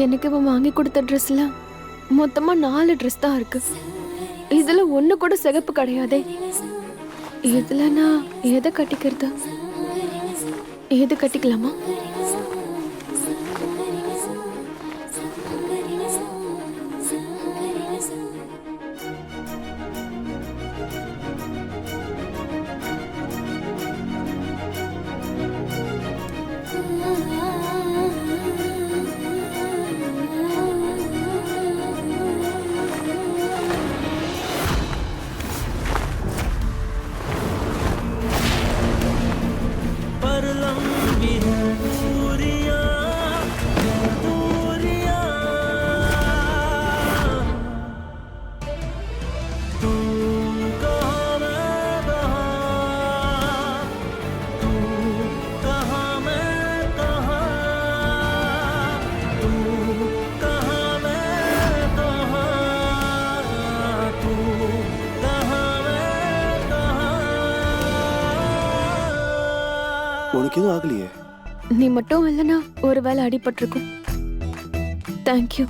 எனக்கு இவன் வாங்கி கொடுத்த ட்ரெஸ்ல மொத்தமா 4 ட்ரெஸ் தான் இருக்கு. இதுல ஒண்ணு கூட சிகப்பு கிடையாதே. இதுல நான் எதை கட்டிக்கிறது? எது கட்டிக்கலாமா? உனக்கு எதுவும் ஆகலையே? நீ மட்டும் இல்லைன்னா ஒரு வேளை அடிபட்டிருக்கும். தேங்க்யூ.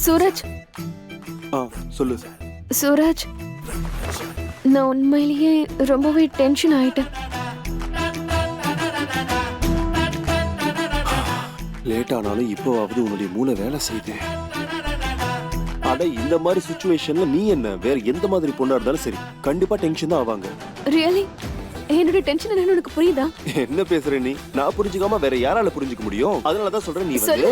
சூரஜ். சொல்லு. சூரஜ், நான் உண்மையிலேயே ரொம்பவே டென்ஷன் ஆயிட்டேன். லேட் ஆனாலும் இப்போவாவது உன்னுடைய மூளை வேலை செய்யுது. அட, இந்த மாதிரி சிச்சுவேஷன்ல நீ என்ன வேற எந்த மாதிரி பொண்ணா இருந்தாலும் சரி கண்டிப்பா டென்ஷன் தான் ஆவாங்க. ரியலி? என்னோட டென்ஷன் என்னன்னு உனக்கு புரியுதா? என்ன பேசுற நீ? நான் புரிஞ்சுக்காம வேற யாரால புரிஞ்சுக்க முடியும்? அதனால தான் சொல்றேன், நீ வந்து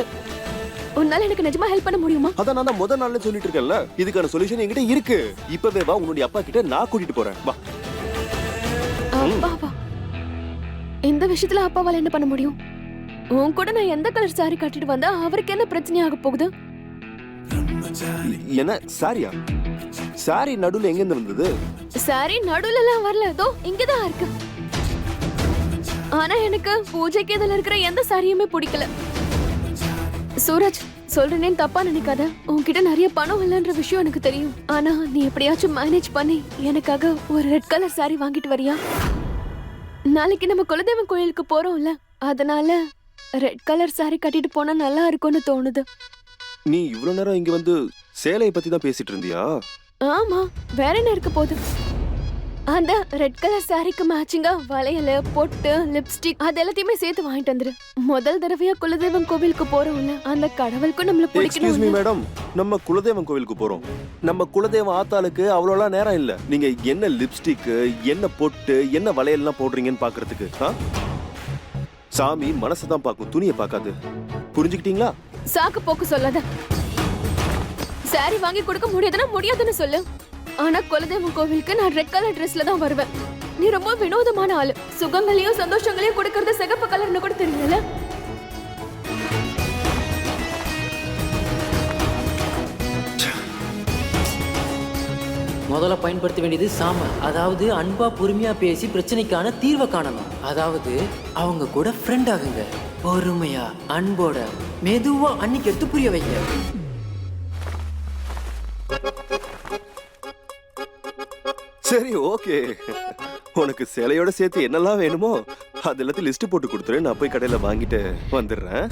உன்னால எனக்கு நிஜமா ஹெல்ப் பண்ண முடியுமா? அதான் நான் முதல் நாள்ல சொல்லிட்டு இருக்கேன்ல, இதுக்கான சொல்யூஷன் என்கிட்ட இருக்கு. இப்பவே வா, உன்னுடைய அப்பா கிட்ட நான் கூட்டிட்டு போறேன். வா. அப்பாவா? இந்த விஷயத்துல அப்பாவால என்ன பண்ண முடியும்? உன் கூட நான் எந்த கலர் சாரி கட்டிட்டு வந்தா அவருக்கு என்ன பிரச்சனை ஆக போகுது? என்ன சாரியா? சாரி நடுவுல எங்க இருந்து வந்தது? சாரி நடுவுல எல்லாம் வரல, இதோ இங்கதான் இருக்கு. ஆனா எனக்கு பூஜைக்கு இதுல இருக்கிற எந்த சாரியுமே பிடிக்கல. சூரஜ், சொல்றேன்னு தப்பா நினைக்காத. உன்கிட்ட நிறைய பணம் இல்லைன்ற விஷயம் எனக்கு தெரியும். ஆனா நீ எப்படியாச்சும் மேனேஜ் பண்ணி எனக்காக ஒரு ரெட் கலர் சாரி வாங்கிட்டு வரியா? நாளைக்கு நம்ம குலதெய்வம் கோயிலுக்கு போறோம்ல, அதனால ரெட் கலர் சாரி கட்டிட்டு போனா நல்லா இருக்கும்னு தோணுது. நீ இவ்வளவு நேரம் இங்க வந்து சேலைய பத்தி தான் பேசிட்டு இருந்தியா? ஆமா, வேற என்ன இருக்க போகுது? அந்த ரெட் கலர் சாரிக்கு மேட்சிங்கா வளையல, பொட்டு, லிப்ஸ்டிக் அது எல்லாத்தையுமே சேர்த்து வாங்கிட்டு வந்துரு. முதல் தடவையா குலதெய்வம் கோவிலுக்கு போறோம்ல, அந்த கடவுளுக்கு நம்மள எக்ஸ்கியூஸ் மீ பிடிக்கணும். மேடம், நம்ம குலதெய்வம் கோவிலுக்கு போறோம். நம்ம குலதெய்வம் ஆத்தாளுக்கு அவ்வளோலாம் நேரம் இல்ல. நீங்க என்ன லிப்ஸ்டிக், என்ன பொட்டு, என்ன வளையல்லாம் போடுறீங்கன்னு பாக்குறதுக்கு. சாமி மனசை தான் பார்க்கும், துணியை பார்க்காது. புரிஞ்சுக்கிட்டீங்களா? சாக்கு போக்கு சொல்லாத. சாரி வாங்கி கொடுக்க முடியாதுன்னா முடியாதுன்னு சொல்லு. ஆனா குலதெய்வம் கோவிலுக்கு நான் ரெட் கலர் ட்ரெஸ்ல தான் வருவேன். நீ ரொம்ப வினோதமான ஆளு. சுகங்களையும் சந்தோஷங்களையும் கொடுக்கறது சிகப்பு கலர்னு கூட தெரியல. முதல்ல பயன்படுத்த வேண்டியது சாம, அதாவது அன்பா பொறுமையா பேசி பிரச்சனைக்கான தீர்வை காணணும். அதாவது அவங்க கூட ஃப்ரெண்ட் ஆகுங்க. பொறுமையா அன்போட மெதுவா அன்னைக்கு எடுத்து புரிய வைங்க. சரி, ஓகே. உனக்கு சேலையோட சேர்த்து என்னெல்லாம் வேணுமோ அது எல்லாத்தையும் லிஸ்ட் போட்டு கொடுத்துரு. நான் போய் கடையில வாங்கிட்டு வந்துடுறேன்.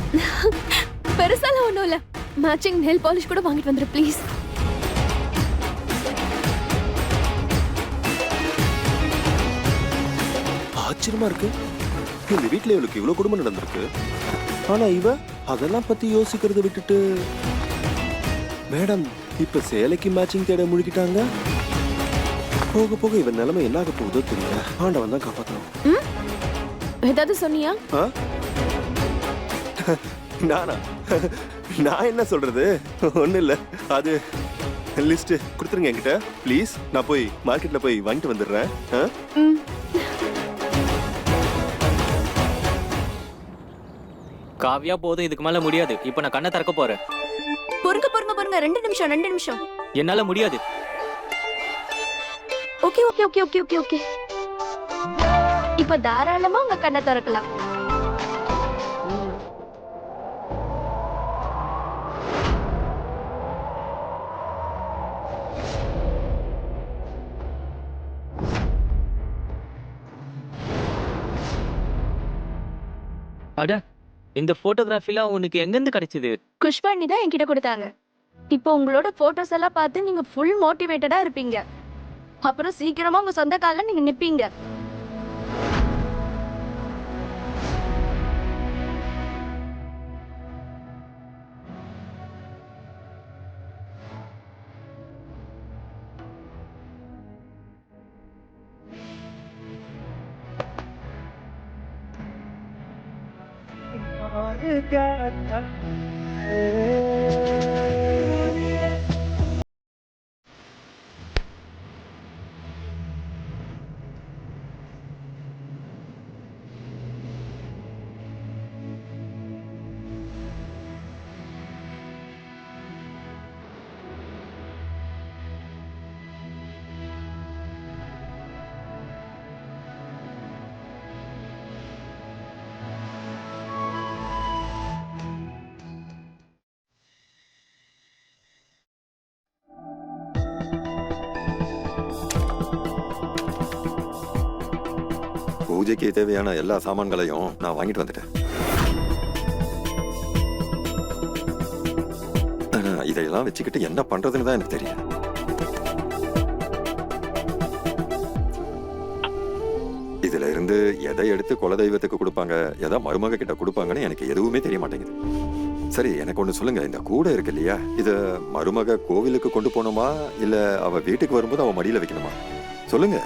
பெருசாலாம் ஒண்ணும் இல்ல. மேட்சிங் நெயில் பாலிஷ் கூட வாங்கிட்டு வந்துரு ப்ளீஸ். ஆச்சரியமா இருக்கு, இந்த வீட்டுல இவளுக்கு இவ்வளவு குடும்பம் நடந்திருக்கு. ஆனா இவ அதெல்லாம் பத்தி யோசிக்கிறத விட்டுட்டு மேடம் இப்ப சேலைக்கு மேட்சிங் தேட முழுகிட்டாங்க. போக போக இவன் நிலைமை என்ன ஆக போகுதோ தெரியல. ஆண்டவன் தான் காப்பாத்தணும். ஏதாவது சொன்னியா? நானா? நான் என்ன சொல்றது? ஒண்ணு இல்ல. அது லிஸ்ட் கொடுத்துருங்க என்கிட்ட ப்ளீஸ். நான் போய் மார்க்கெட்ல போய் வாங்கிட்டு வந்துடுறேன். காவியா, போதும், இதுக்கு மேல முடியாது. இப்ப நான் கண்ணை திறக்க போறேன். பொறுங்க பொறுங்க பொறுங்க, 2 நிமிஷம். என்னால முடியாது. Okay okay okay okay okay okay. இப்ப தாராளமா உங்க கண்ணை திறக்கலாம். அட இந்த போட்டோகிராஃபிலாம் உனக்கு எங்கேருந்து கிடைச்சது? குஷ்பண்ணி தான் என்கிட்ட கொடுத்தாங்க. இப்போ உங்களோட போட்டோஸ் எல்லாம் பார்த்து நீங்க ஃபுல் மோட்டிவேட்டடா இருப்பீங்க. அப்புறம் சீக்கிரமா உங்க சொந்த கால்ல நீங்க நிப்பீங்க. பூஜைக்கு தேவையான எல்லா சாமான்களையும் நான் வாங்கிட்டு வந்துட்டேன். ஆனா, இதையெல்லாம் வச்சுக்கிட்டு என்ன பண்றதுன்னு தான் எனக்கு தெரியல. இதுல இருந்து எதை எடுத்து குலதெய்வத்துக்கு கொடுப்பாங்க, எதை மருமக கிட்ட கொடுப்பாங்கன்னு எனக்கு எதுவுமே தெரிய மாட்டேங்குது. சரி, எனக்கு ஒண்ணு சொல்லுங்க. இந்த கூடை இருக்கு இல்லையா, இத மருமக கோவிலுக்கு கொண்டு போகணுமா இல்ல அவ வீட்டுக்கு வரும்போது அவ மடியில வைக்கணுமா? சொல்லுங்க.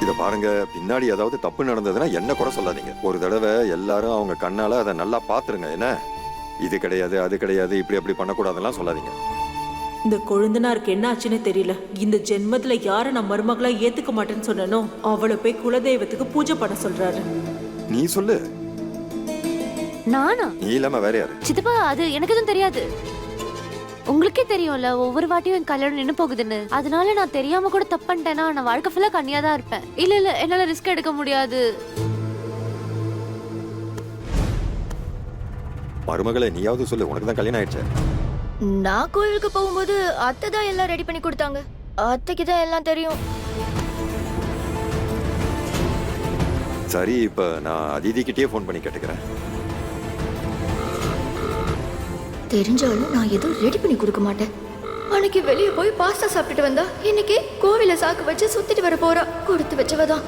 இத பாருங்க, பின்னாடி ஏதாவது தப்பு நடந்ததுன்னா என்ன குறை சொல்லாதீங்க. ஒரு தடவை எல்லாரும் அவங்க கண்ணால அதை நல்லா பாத்துருங்க. என்ன, இது கிடையாது அது கிடையாது இப்படி அப்படி பண்ணக்கூடாதெல்லாம் சொல்லாதீங்க. இந்த கொழுந்தனாருக்கு என்ன ஆச்சுன்னு தெரியல. இந்த ஜென்மத்துல யார நான் மருமகளா ஏத்துக்க மாட்டேன்னு சொன்னனோ அவளை போய் குலதெய்வத்துக்கு பூஜை பண்ண சொல்றாரு. நீ சொல்லு. நானா? நீ இல்லாம வேற யாரு? சித்தப்பா, அது எனக்கு எதுவும் தெரியாது. உங்களுக்கே தெரியும்ல, ஒவ்வொரு வாட்டியும் என் கல்யாணம் நின்னு போகுதுன்னு. அதனால நான் தெரியாம கூட தப்பு பண்ணிட்டேன்னா நான் வாழ்க்கை ஃபுல்லா கன்னியா தான் இருப்பேன். இல்ல என்னால ரிஸ்க் எடுக்க முடியாது. மருமகளை நீயாவது சொல்லு, உனக்கு தான் கல்யாணம் ஆயிடுச்சு. நான் கோயிலுக்கு போகும்போது அத்தை தான் எல்லாம் ரெடி பண்ணி கொடுத்தாங்க. அத்தைக்கு தான் எல்லாம் தெரியும். சரி, இப்ப நான் அதிதி கிட்டே போன் பண்ணி கேட்டுக்கிறேன். தெரிஞ்சாலும் நான் எதுவும் ரெடி பண்ணி கொடுக்க மாட்டேன். அன்னைக்கு வெளியே போய் பாஸ்தா சாப்பிட்டுட்டு வந்தா, இன்னைக்கு கோவில சாக்கு வச்சு சுத்திட்டு வர போறா. கொடுத்து வச்சவதான்.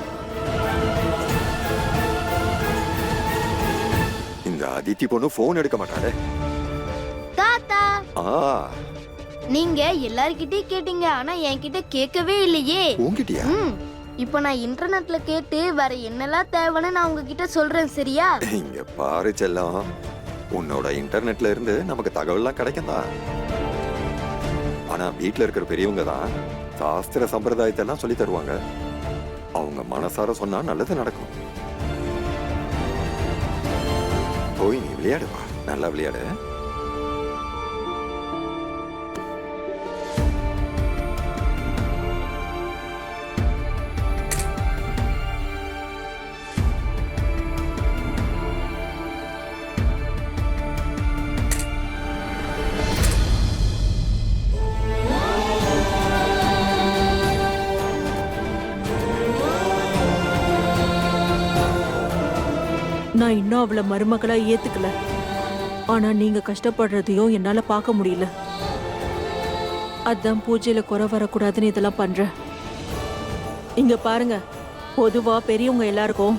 இந்த அதித்தி பொண்ணு போன் எடுக்க மாட்டாளே. தாத்தா, ஆ, நீங்க எல்லார்கிட்டயும் கேட்டீங்க, ஆனா என்கிட்ட கேட்கவே இல்லையே. உன்கிட்டயா? இப்போ நான் இன்டர்நெட்ல கேட்டு வேற என்னெல்லாம் தேவைன்னு நான் உங்ககிட்ட சொல்றேன், சரியா? இங்க பாரு செல்லம், உன்னோட இன்டர்நெட்ல இருந்து நமக்கு தகவல்லாம் கிடைக்கும் தான். ஆனா வீட்டுல இருக்கிற பெரியவங்க தான் சாஸ்திர சம்பிரதாயத்தை எல்லாம் சொல்லி தருவாங்க. அவங்க மனசார சொன்னா நல்லது நடக்கும். போய் நீ விளையாடுவா, நல்லா விளையாடு. நான் இன்னும் அவளை மருமகளா ஏத்துக்கல. ஆனா நீங்க கஷ்டப்படுறதையும் என்னால பார்க்க முடியல. அதான் பூஜையில குறை வரக்கூடாதுன்னு இதெல்லாம் பண்றேன். இங்க பாருங்க, பொதுவா பெரியவங்க எல்லாருக்கும்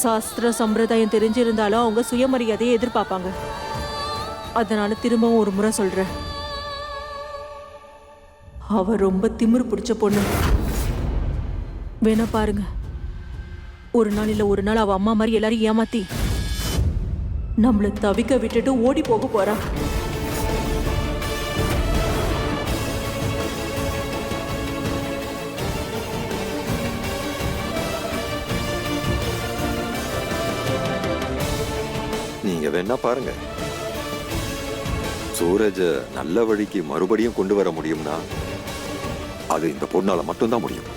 சாஸ்திர சம்பிரதாயம் தெரிஞ்சிருந்தாலும் அவங்க சுயமரியாதையை எதிர்பார்ப்பாங்க. அதனால திரும்பவும் ஒரு முறை சொல்றேன், அவ ரொம்ப திமிரு பிடிச்ச பொண்ணு. வேணா பாருங்க, ஒரு நாள் இல்ல ஒரு நாள் அவ அம்மா மாதிரி எல்லாரும் ஏமாத்தி நம்மள தவிக்க விட்டுட்டு ஓடி போக போறா. நீங்க வேணா பாருங்க, சூரஜ நல்ல வழிக்கு மறுபடியும் கொண்டு வர முடியும்னா அது இந்த பொண்ணால மட்டும்தான் முடியும்.